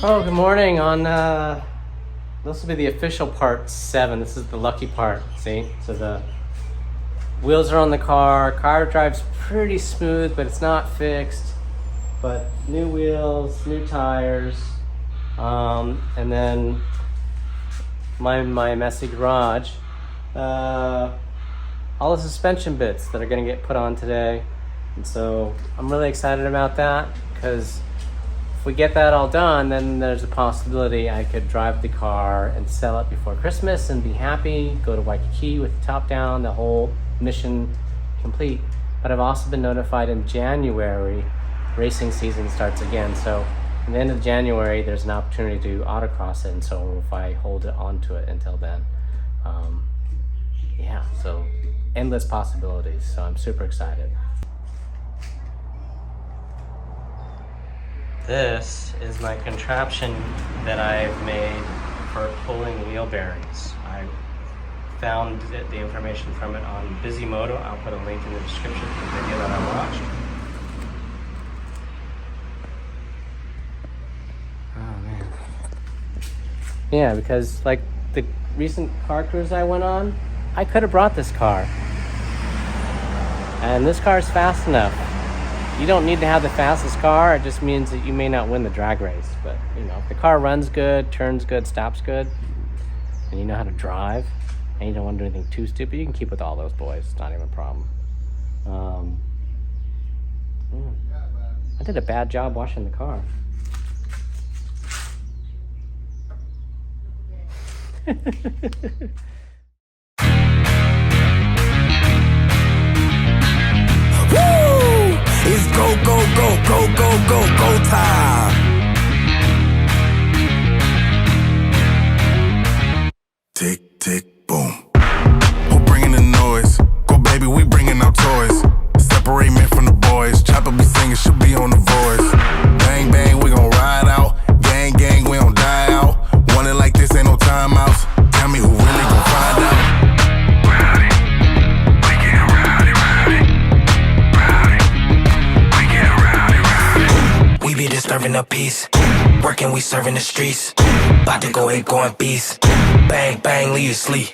Oh, good morning. On this will be the official part 7. This is the lucky part. See, so the wheels are on the car. Car drives pretty smooth, but it's not fixed. But new wheels, new tires, and then my messy garage. All the suspension bits that are going to get put on today, and so I'm really excited about that because if we get that all done, then there's a possibility I could drive the car and sell it before Christmas and be happy, go to Waikiki with the top down, the whole mission complete. But I've also been notified in January, racing season starts again. So at the end of January, there's an opportunity to autocross it. And so if I hold it onto it until then, yeah, so endless possibilities. So I'm super excited. This is my contraption that I've made for pulling wheel bearings. I found the information from it on Bisimoto. I'll put a link in the description for the video that I watched. Oh man. Yeah, because like the recent car cruise I went on, I could have brought this car. And this car is fast enough. You don't need to have the fastest car. It just means that you may not win the drag race. But, you know, if the car runs good, turns good, stops good, and you know how to drive, and you don't want to do anything too stupid, you can keep with all those boys. It's not even a problem. I did a bad job washing the car. It's go, go, go, go, go, go, go time. Tick, tick, boom. Who bringing the noise? Go, baby, we bringing our toys. Separate men from the boys. Chopper be singing, she'll be on the voice. Bang, bang, we gon' ride out. Gang, gang, we don't die out. Want it like this, ain't no timeouts. Tell me who really gon' find out. We be disturbing the peace. Working, we serving the streets. About to go ape, going beast. Bang, bang, leave you sleep.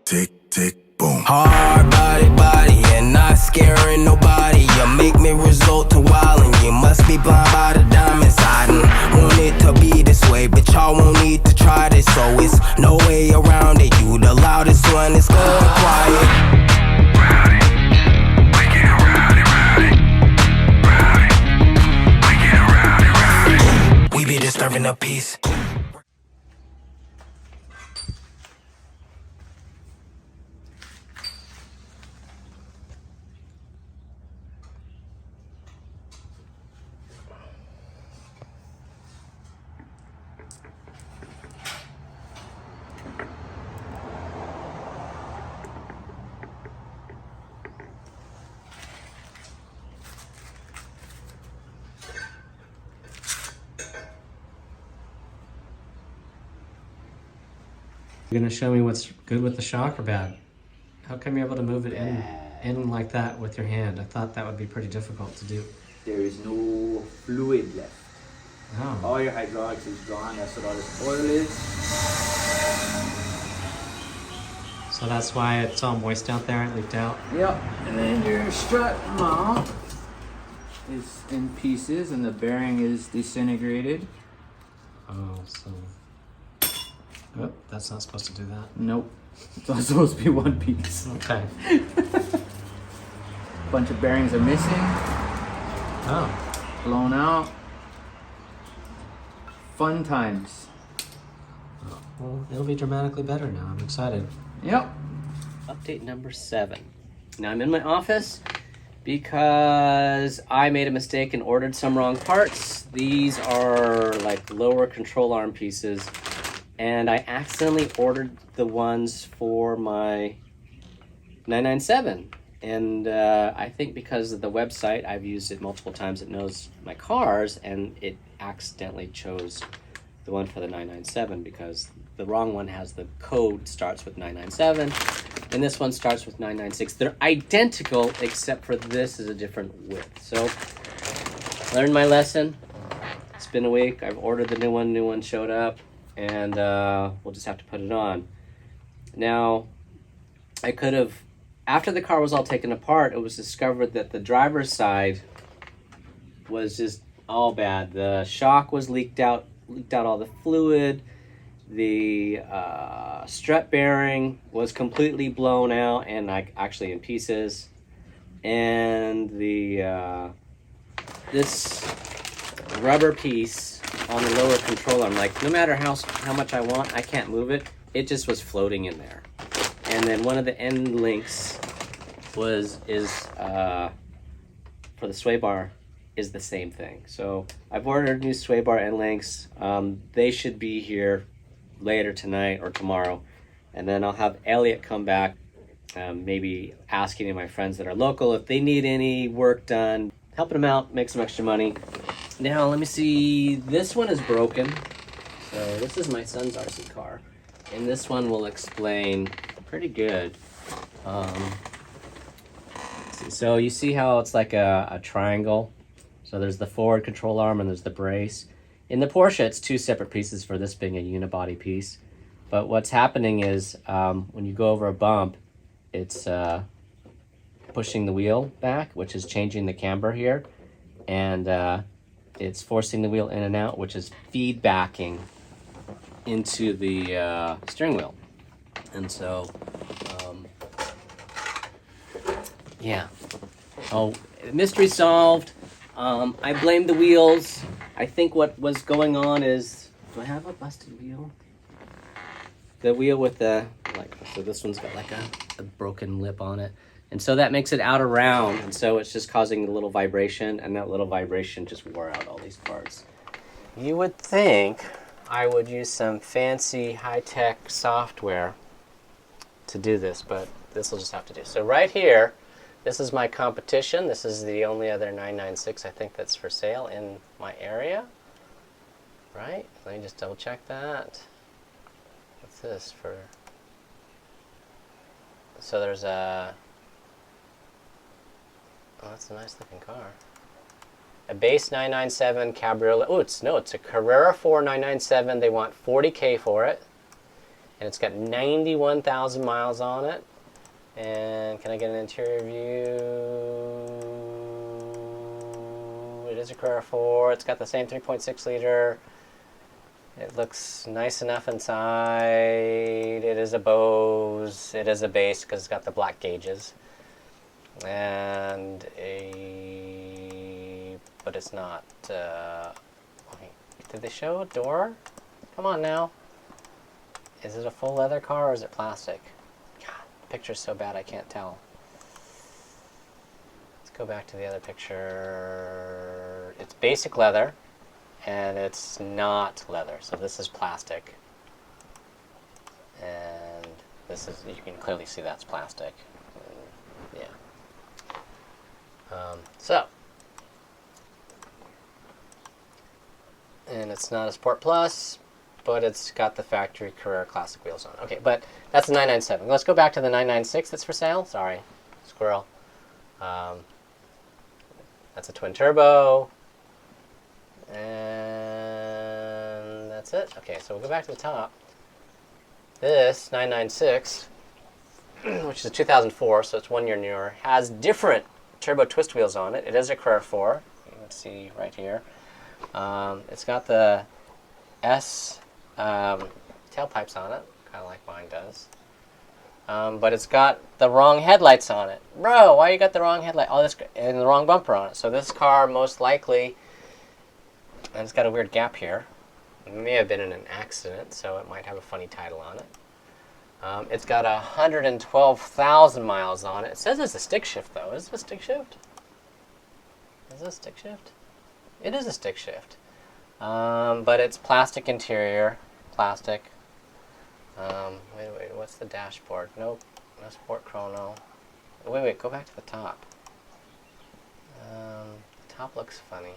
Tick, tick, boom. Hard body, body, and not scaring nobody. You make me resort to wildin'. You must be blind by the diamonds. I done want it to be this way, but y'all won't need to try this. So it's no way around it. You the loudest one, it's going quiet. We be disturbing the peace. You're gonna show me what's good with the shock or bad? How come you're able to move it in like that with your hand? I thought that would be pretty difficult to do. There is no fluid left. Oh. All your hydraulics is gone. That's what all this oil is. So that's why it's all moist out there, it leaked out? Yep. And then your strut mount is in pieces and the bearing is disintegrated. Oh, so... Oh, that's not supposed to do that. Nope. It's all supposed to be one piece. Okay. Bunch of bearings are missing. Oh. Blown out. Fun times. Oh, well, it'll be dramatically better now. I'm excited. Yep. Update number 7. Now I'm in my office because I made a mistake and ordered some wrong parts. These are like lower control arm pieces. And I accidentally ordered the ones for my 997. And I think because of the website, I've used it multiple times, it knows my cars, and it accidentally chose the one for the 997 because the wrong one has the code starts with 997, and this one starts with 996. They're identical, except for this is a different width. So, learned my lesson. It's been a week. I've ordered the new one. New one showed up, and we'll just have to put it on. Now, I could have, after the car was all taken apart, it was discovered that the driver's side was just all bad. The shock was leaked out all the fluid. The strut bearing was completely blown out and actually in pieces. And the this rubber piece on the lower control arm, like no matter how much I want, I can't move it. It just was floating in there. And then one of the end links is for the sway bar is the same thing. So I've ordered new sway bar end links. They should be here later tonight or tomorrow, and then I'll have Elliot come back, maybe asking any of my friends that are local if they need any work done, helping them out, make some extra money. Now let me see, this one is broken. So this is my son's RC car, and this one will explain pretty good. So you see how it's like a triangle? So there's the forward control arm and there's the brace. In the Porsche, it's two separate pieces for this being a unibody piece. But what's happening is when you go over a bump, it's pushing the wheel back, which is changing the camber here. And it's forcing the wheel in and out, which is feedbacking into the steering wheel. And so, yeah. Oh, mystery solved. I blame the wheels. I think what was going on is, do I have a busted wheel? The wheel with the, so this one's got like a broken lip on it. And so that makes it out of round. And so it's just causing a little vibration, and that little vibration just wore out all these parts. You would think I would use some fancy high-tech software to do this, but this will just have to do. So right here, this is my competition. This is the only other 996 I think that's for sale in my area. Right? Let me just double check that. What's this for? So there's a, oh, that's a nice looking car. A base 997 Cabriolet. Oh, it's a Carrera 4 997. They want $40K for it. And it's got 91,000 miles on it. And can I get an interior view? It is a Carrera 4. It's got the same 3.6 liter. It looks nice enough inside. It is a Bose. It is a base because it's got the black gauges. And but it's not. Wait, did they show a door? Come on now. Is it a full leather car or is it plastic? Picture's so bad I can't tell. Let's go back to the other picture. It's basic leather, and it's not leather, so this is plastic. And this is, you can clearly see that's plastic. Yeah. And it's not a Sport Plus, but it's got the factory Carrera Classic wheels on. Okay, but that's a 997. Let's go back to the 996 that's for sale. Sorry, squirrel. That's a twin turbo. And that's it. Okay, so we'll go back to the top. This 996, which is a 2004, so it's 1 year newer, has different turbo twist wheels on it. It is a Carrera 4. You can see right here. It's got the S tailpipes on it, kind of like mine does. But it's got the wrong headlights on it. Bro, why you got the wrong headlight? Oh, this, and the wrong bumper on it. So this car most likely, and it's got a weird gap here. It may have been in an accident, so it might have a funny title on it. It's got 112,000 miles on it. It says it's a stick shift, though. Is it a stick shift? Is it a stick shift? It is a stick shift. But it's plastic interior. Plastic. Wait, what's the dashboard? Nope. No sport chrono. Wait, go back to the top. The top looks funny.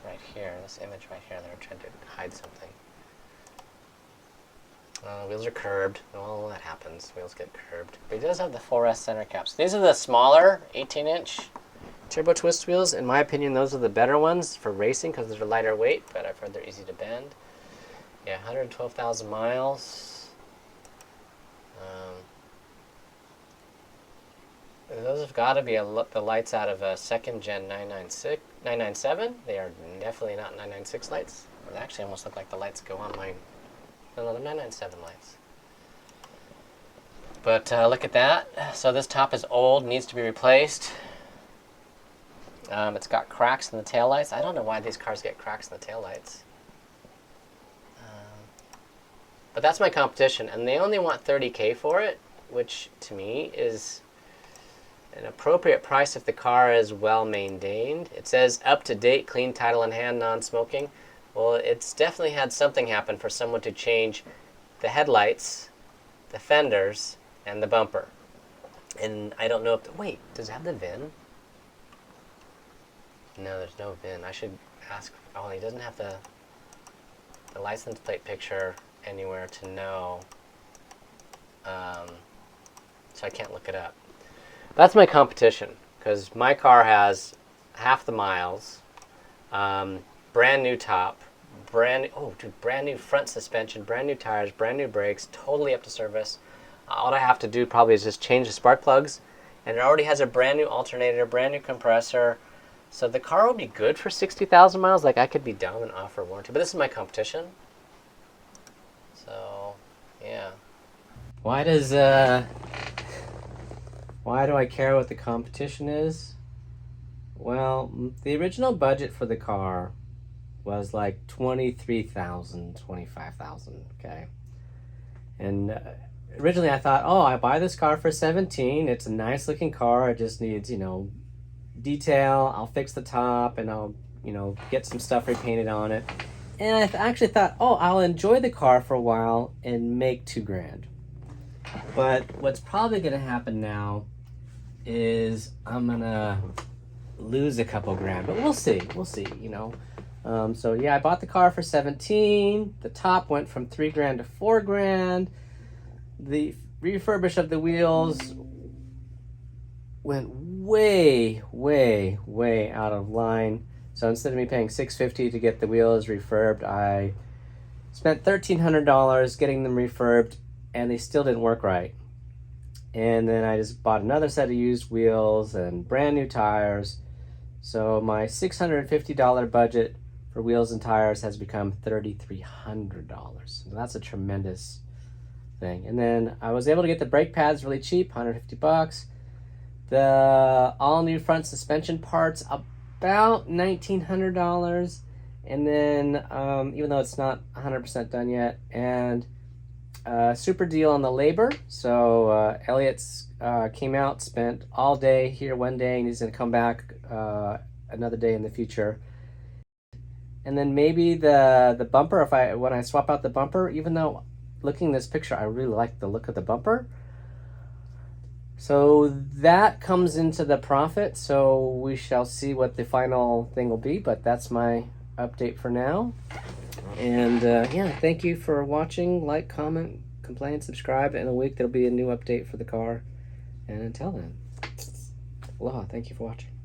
Right here, this image right here, they're trying to hide something. Wheels are curbed. Well, that happens. Wheels get curbed. But he does have the 4S center caps. These are the smaller 18-inch Turbo twist wheels, in my opinion, those are the better ones for racing because they're lighter weight, but I've heard they're easy to bend. Yeah, 112,000 miles. Those have got to be the lights out of a second gen 997. They are definitely not 996 lights. They actually almost look like the lights go on mine. No, they're 997 lights. But look at that. So this top is old, needs to be replaced. It's got cracks in the taillights. I don't know why these cars get cracks in the taillights. But that's my competition, and they only want $30K for it, which to me is an appropriate price if the car is well maintained. It says up to date, clean title in hand, non-smoking. Well, it's definitely had something happen for someone to change the headlights, the fenders, and the bumper. And I don't know if wait, does it have the VIN? No, there's no VIN. I should ask. Oh, he doesn't have the license plate picture anywhere to know. So I can't look it up. That's my competition, because my car has half the miles, brand new top, brand new front suspension, brand new tires, brand new brakes, totally up to service. All I have to do probably is just change the spark plugs, and it already has a brand new alternator, brand new compressor. So the car will be good for 60,000 miles. Like, I could be down and off for warranty, but this is my competition. So, yeah. Why do I care what the competition is? Well, the original budget for the car was like 23,000, 25,000, okay? And originally I thought, oh, I buy this car for 17. It's a nice looking car. It just needs, detail. I'll fix the top and I'll, get some stuff repainted on it. And I actually thought, oh, I'll enjoy the car for a while and make $2,000. But what's probably gonna happen now is I'm gonna lose a couple grand, but we'll see, so yeah, I bought the car for 17. The top went from $3,000 to $4,000. The refurbish of the wheels went way out of line. So instead of me paying $650 to get the wheels refurbed, I spent $1,300 getting them refurbed, and they still didn't work right. And then I just bought another set of used wheels and brand new tires. So my $650 budget for wheels and tires has become $3,300. So that's a tremendous thing. And then I was able to get the brake pads really cheap, $150. The all new front suspension parts, about $1,900. And then even though it's not 100% done yet, and super deal on the labor. So Elliot's came out, spent all day here one day, and he's going to come back another day in the future. And then maybe the bumper, when I swap out the bumper, even though looking at this picture, I really like the look of the bumper. So that comes into the profit. So we shall see what the final thing will be, but that's my update for now. And yeah, thank you for watching. Like, comment, complain, subscribe. In a week, there'll be a new update for the car. And until then, aloha. Thank you for watching.